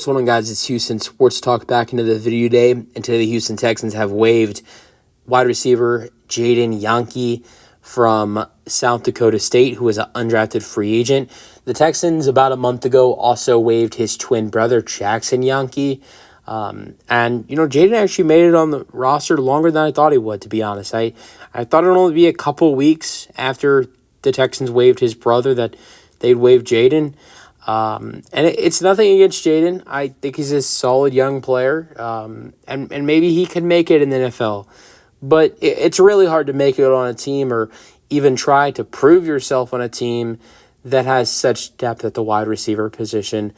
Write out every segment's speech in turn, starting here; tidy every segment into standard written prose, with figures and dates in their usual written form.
What's going on, guys? It's Houston Sports Talk back into the video today. And today the Houston Texans have waived wide receiver Jaden Yonke from South Dakota State, who is an undrafted free agent. The Texans, about a month ago, also waived his twin brother, Jackson Yonke. Jaden actually made it on the roster longer than I thought he would, to be honest. I thought it would only be a couple weeks after the Texans waived his brother that they'd waive Jadon. It's nothing against Jadon. I think he's a solid young player, and maybe he can make it in the NFL. But it's really hard to make it on a team or even try to prove yourself on a team that has such depth at the wide receiver position.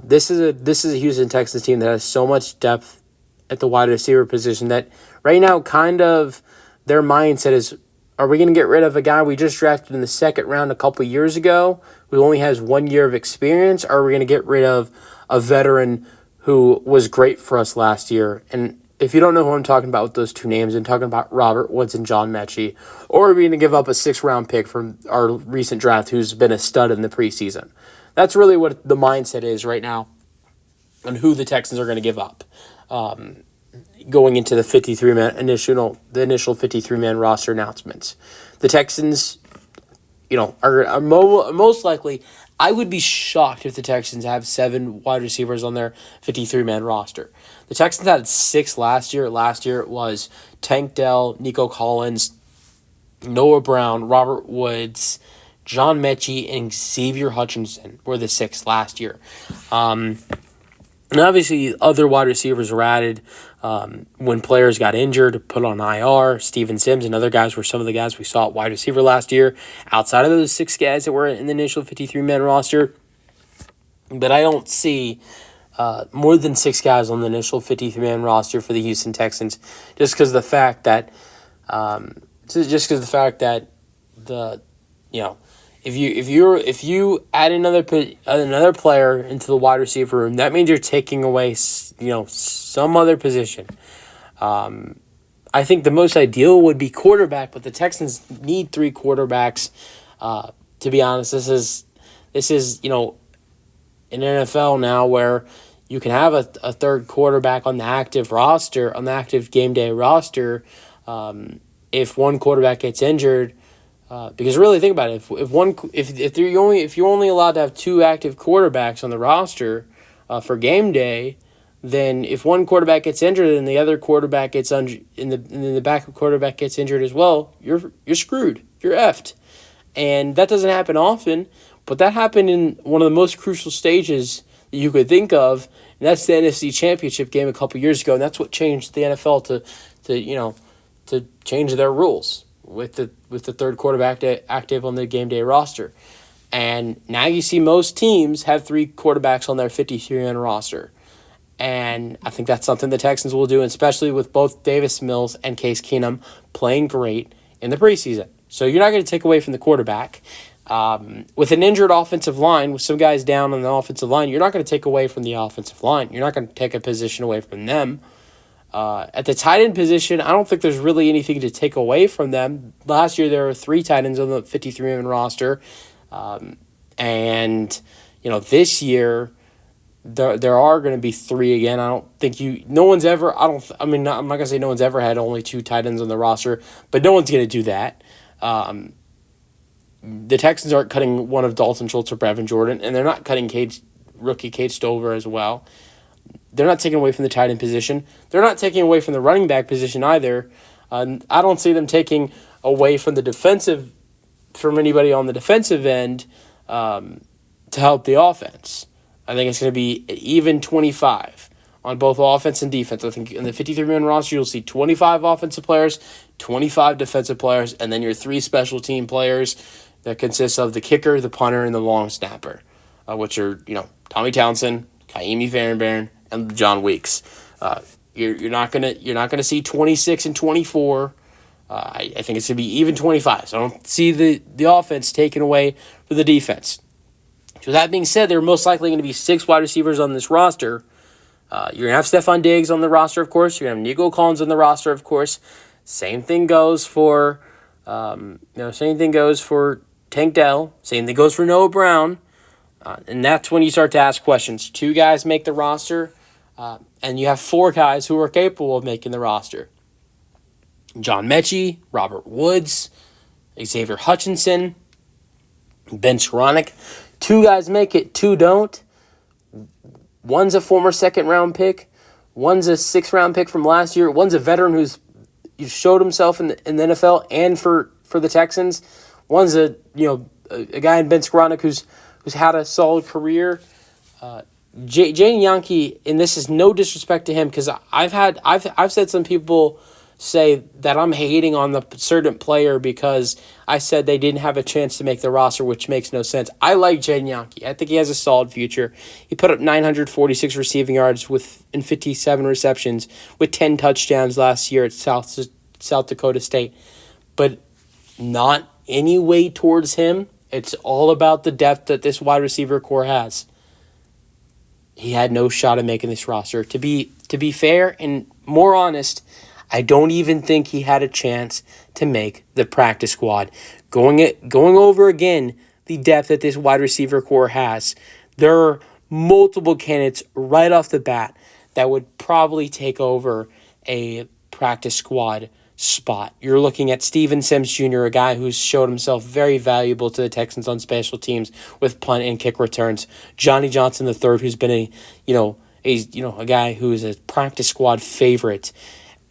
This is a Houston Texans team that has so much depth at the wide receiver position that right now kind of their mindset is, are we going to get rid of a guy we just drafted in the second round a couple years ago who only has 1 year of experience? Or are we going to get rid of a veteran who was great for us last year? And if you don't know who I'm talking about with those two names, I'm talking about Robert Woods and John Mechie. Or are we going to give up a 6th-round pick from our recent draft who's been a stud in the preseason? That's really what the mindset is right now on who the Texans are going to give up. Going into the 53-man initial 53-man roster announcements, the Texans, are most likely. I would be shocked if the Texans have 7 wide receivers on their 53-man roster. The Texans had 6 last year. Last year it was Tank Dell, Nico Collins, Noah Brown, Robert Woods, John Mechie, and Xavier Hutchinson were the 6 last year. And obviously, other wide receivers were added when players got injured, put on IR. Steven Sims and other guys were some of the guys we saw at wide receiver last year, outside of those 6 guys that were in the initial 53-man roster. But I don't see more than 6 guys on the initial 53-man roster for the Houston Texans, just because of the fact that if you add another player into the wide receiver room, that means you're taking away some other position. I think the most ideal would be quarterback, but the Texans need 3 quarterbacks. To be honest, this is an NFL now where you can have a 3rd quarterback on the active roster, on the active game day roster, if one quarterback gets injured. Because really think about it, if you're only allowed to have 2 active quarterbacks on the roster for game day, then if one quarterback gets injured and the other quarterback gets the backup quarterback gets injured as well, you're screwed. You're effed. And that doesn't happen often, but that happened in one of the most crucial stages that you could think of, and that's the NFC Championship game a couple years ago, and that's what changed the NFL to change their rules with the 3rd quarterback active on the game day roster. And now you see most teams have 3 quarterbacks on their 53-man roster. And I think that's something the Texans will do, especially with both Davis Mills and Case Keenum playing great in the preseason. So you're not going to take away from the quarterback. With an injured offensive line, with some guys down on the offensive line, you're not going to take away from the offensive line. You're not going to take a position away from them. At the tight end position, I don't think there's really anything to take away from them. Last year, there were 3 tight ends on the 53-man roster. This year, there are going to be 3 again. I don't think I'm not going to say no one's ever had only 2 tight ends on the roster, but no one's going to do that. The Texans aren't cutting one of Dalton Schultz or Brevin Jordan, and they're not cutting rookie Cade Stover as well. They're not taking away from the tight end position. They're not taking away from the running back position either. I don't see them taking away from anybody on the defensive end to help the offense. I think it's going to be even 25 on both offense and defense. I think in the 53-man roster, you'll see 25 offensive players, 25 defensive players, and then your 3 special team players that consists of the kicker, the punter, and the long snapper, which are Tommy Townsend, Kaimi Fairbairn, and John Weeks. You're not gonna see 26 and 24. I think it's gonna be even 25. So I don't see the offense taken away from the defense. So that being said, there are most likely going to be 6 wide receivers on this roster. You're gonna have Stephon Diggs on the roster, of course. You're gonna have Nico Collins on the roster, of course. Same thing goes for Tank Dell. Same thing goes for Noah Brown. And that's when you start to ask questions. 2 guys make the roster, and you have 4 guys who are capable of making the roster. John Mechie, Robert Woods, Xavier Hutchinson, Ben Skoranek. 2 guys make it, 2 don't. One's a former second-round pick. One's a 6th-round pick from last year. One's a veteran who's showed himself in the NFL and for the Texans. One's a guy in Ben Skoranek who's had a solid career. Jaden Yonke, and this is no disrespect to him, because I've said some people say that I'm hating on the certain player because I said they didn't have a chance to make the roster, which makes no sense. I like Jaden Yonke. I think he has a solid future. He put up 946 receiving yards in 57 receptions with 10 touchdowns last year at South Dakota State. But not any way towards him. It's all about the depth that this wide receiver core has. He had no shot at making this roster. To be fair and more honest, I don't even think he had a chance to make the practice squad. Going over again the depth that this wide receiver core has, there are multiple candidates right off the bat that would probably take over a practice squad spot. You're looking at Steven Sims Jr., a guy who's showed himself very valuable to the Texans on special teams with punt and kick returns. Johnny Johnson III, who's been a guy who is a practice squad favorite.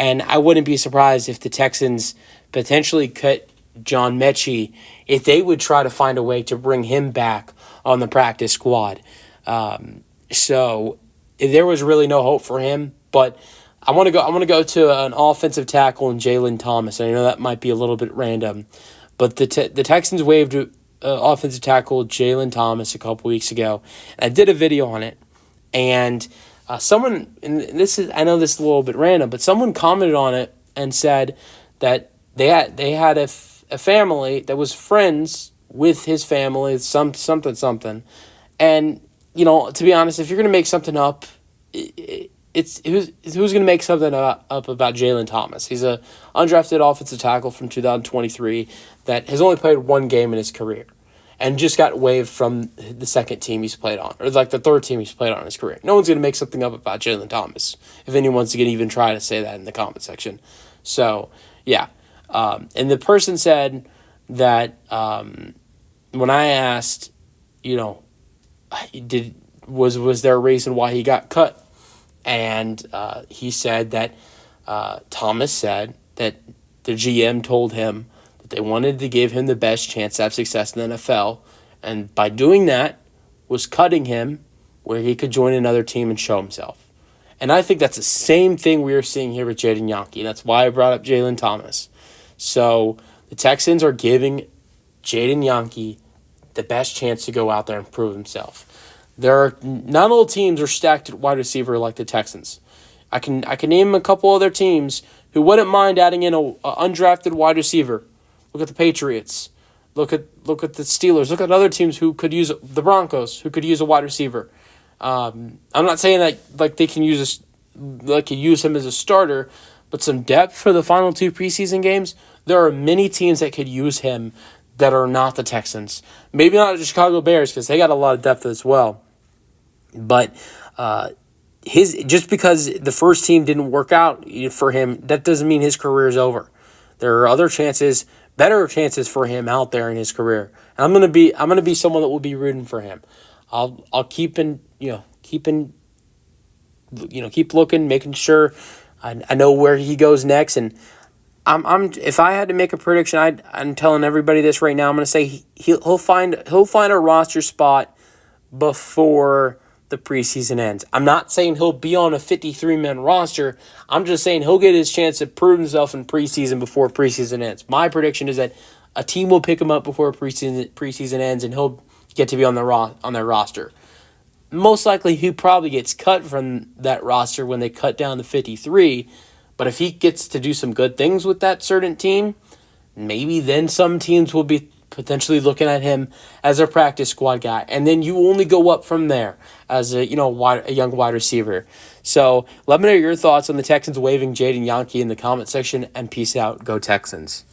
And I wouldn't be surprised if the Texans potentially cut John Mechie if they would try to find a way to bring him back on the practice squad. So there was really no hope for him. But I want to go to an offensive tackle in Jalen Thomas. And I know that might be a little bit random, but the Texans waived offensive tackle Jalen Thomas a couple weeks ago. And I did a video on it, and someone, and I know this is a little bit random, but someone commented on it and said that they had a family that was friends with his family, something, and to be honest, if you're gonna make something up, it's who's gonna make something up about Jalen Thomas. He's a undrafted offensive tackle from 2023 that has only played 1 game in his career, and just got waived from the second team he's played on, or like the third team he's played on in his career. No one's going to make something up about Jalen Thomas, if anyone's going to even try to say that in the comment section. So, yeah. And the person said that when I asked, was there a reason why he got cut? And he said that Thomas said that the GM told him they wanted to give him the best chance to have success in the NFL, and by doing that, was cutting him where he could join another team and show himself. And I think that's the same thing we are seeing here with Jaden Yonke. That's why I brought up Jalen Thomas. So the Texans are giving Jaden Yonke the best chance to go out there and prove himself. Not all teams are stacked at wide receiver like the Texans. I can name a couple other teams who wouldn't mind adding in a undrafted wide receiver. Look at the Patriots. Look at the Steelers. Look at other teams who could use the Broncos, who could use a wide receiver. I'm not saying that they can use him as a starter, but some depth for the final 2 preseason games. There are many teams that could use him that are not the Texans. Maybe not the Chicago Bears, because they got a lot of depth as well. But just because the first team didn't work out for him, that doesn't mean his career is over. There are other chances, better chances for him out there in his career. And I'm gonna be someone that will be rooting for him. I'll keep looking, making sure I know where he goes next. And if I had to make a prediction, I'm telling everybody this right now. I'm gonna say he'll find a roster spot before the preseason ends. I'm not saying he'll be on a 53-man roster. I'm just saying he'll get his chance to prove himself in preseason before preseason ends. My prediction is that a team will pick him up before preseason ends, and he'll get to be on their roster. Most likely, he probably gets cut from that roster when they cut down to 53. But if he gets to do some good things with that certain team, maybe then some teams will be potentially looking at him as a practice squad guy, and then you only go up from there as a young wide receiver. So let me know your thoughts on the Texans waiving Jaden Yonke in the comment section, and peace out. Go Texans.